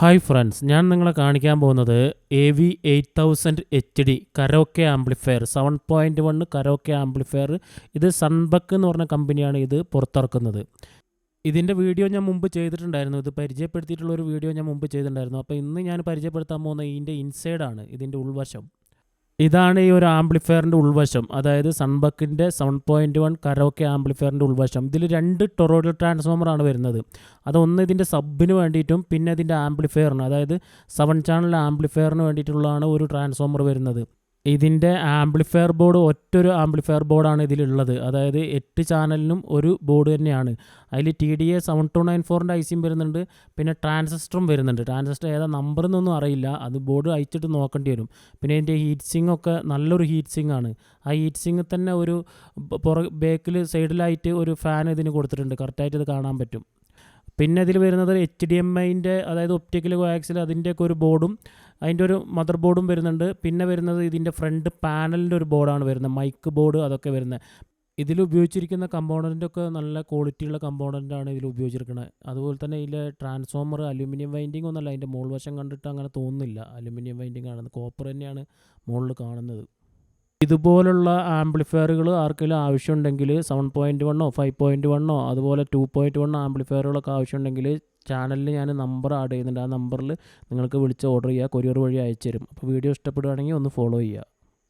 Hi friends, ഞാൻ നിങ്ങളെ കാണിക്കാൻ പോകുന്നത് AV8000 HD karaoke amplifier 7.1 karaoke amplifier. ഇത് സൺബക്ക് എന്ന് പറഞ്ഞ കമ്പനിയാണ് ഇത് പുറത്തിറക്കുന്നത്. ഇതിൻ്റെ വീഡിയോ ഞാൻ മുമ്പ് ചെയ്തിട്ടുണ്ടായിരുന്നു. ഇത് പരിചയപ്പെടുത്തിയിട്ടുള്ളൊരു വീഡിയോ ഞാൻ മുമ്പ് ചെയ്തിട്ടുണ്ടായിരുന്നു. അപ്പോൾ ഇന്ന് ഞാൻ പരിചയപ്പെടുത്താൻ പോകുന്ന ഇതിൻ്റെ ഇൻസൈഡാണ്, ഇതിൻ്റെ ഉൾവശം. ഇതാണ് ഈ ഒരു ആംപ്ലിഫയറിൻ്റെ ഉൾവശം, അതായത് സൺബക്കിൻ്റെ 7.1 കരോക്കെ ആംപ്ലിഫയറിൻ്റെ ഉൾവശം. ഇതിൽ 2 ടൊറോയിഡൽ ട്രാൻസ്ഫോമറാണ് വരുന്നത്. അതൊന്ന് ഇതിൻ്റെ സബിന് വേണ്ടിയിട്ടും പിന്നെ ഇതിൻ്റെ ആംപ്ലിഫയറിന്, അതായത് 7 ചാനൽ ആംപ്ലിഫയറിന് വേണ്ടിയിട്ടുള്ളതാണ് ഒരു ട്രാൻസ്ഫോമർ വരുന്നത്. ഇതിൻ്റെ ആംപ്ലിഫയർ ബോർഡ് ഒറ്റൊരു ആംപ്ലിഫയർ ബോർഡാണ് ഇതിലുള്ളത്, അതായത് 8 ചാനലിനും ഒരു ബോർഡ് തന്നെയാണ്. അതിൽ TDA 7294ൻ്റെ ഐസിയും വരുന്നുണ്ട്, പിന്നെ ട്രാൻസിസ്റ്ററും വരുന്നുണ്ട്. ട്രാൻസിസ്റ്റർ ഏതാ നമ്പർ എന്നൊന്നും അറിയില്ല, അത് ബോർഡ് അയച്ചിട്ട് നോക്കേണ്ടി വരും. പിന്നെ ഇതിൻ്റെ ഹീറ്റ് സിങ് ഒക്കെ നല്ലൊരു ഹീറ്റ് സിങ് ആണ്. ആ ഹീറ്റ് സിങ് തന്നെ ഒരു ബേക്കിൽ സൈഡിലായിട്ട് ഒരു ഫാൻ ഇതിന് കൊടുത്തിട്ടുണ്ട്, കറക്റ്റായിട്ട് ഇത് കാണാൻ പറ്റും. പിന്നെ ഇതിൽ വരുന്നത് HDMIൻ്റെ, അതായത് ഒപ്റ്റിക്കൽ കോയാക്സിൽ അതിൻ്റെയൊക്കെ ഒരു ബോർഡും അതിൻ്റെ ഒരു മദർ ബോർഡും വരുന്നുണ്ട്. പിന്നെ വരുന്നത് ഇതിൻ്റെ ഫ്രണ്ട് പാനലിൻ്റെ ഒരു ബോർഡാണ് വരുന്നത്, മൈക്ക് ബോർഡ് അതൊക്കെ വരുന്നത്. ഇതിൽ ഉപയോഗിച്ചിരിക്കുന്ന കമ്പോണൻറ്റൊക്കെ നല്ല ക്വാളിറ്റിയുള്ള കമ്പോണൻ്റാണ് ഇതിൽ ഉപയോഗിച്ചിരിക്കുന്നത്. അതുപോലെ തന്നെ ഇതിലെ ട്രാൻസ്ഫോമർ അലുമിനിയം വൈൻഡിങ് ഒന്നുമല്ല, അതിൻ്റെ മുകൾ വശം കണ്ടിട്ട് അങ്ങനെ തോന്നുന്നില്ല അലുമിനിയം വൈൻഡിങ് ആണെന്ന്, കോപ്പർ തന്നെയാണ് മുകളിൽ കാണുന്നത്. ഇതുപോലുള്ള ആംപ്ലിഫയറുകൾ ആർക്കെങ്കിലും ആവശ്യമുണ്ടെങ്കിൽ 7.1 5.1 അതുപോലെ 2.1 ആംപ്ലിഫയറുകളൊക്കെ ആവശ്യമുണ്ടെങ്കിൽ ചാനലിൽ ഞാൻ നമ്പർ ആഡ് ചെയ്യുന്നുണ്ട്. ആ നമ്പറിൽ നിങ്ങൾക്ക് വിളിച്ച് ഓർഡർ ചെയ്യുക, കൊറിയർ വഴി അയച്ചു തരും. അപ്പോൾ വീഡിയോ ഇഷ്ടപ്പെടുകയാണെങ്കിൽ ഒന്ന് ഫോളോ ചെയ്യുക.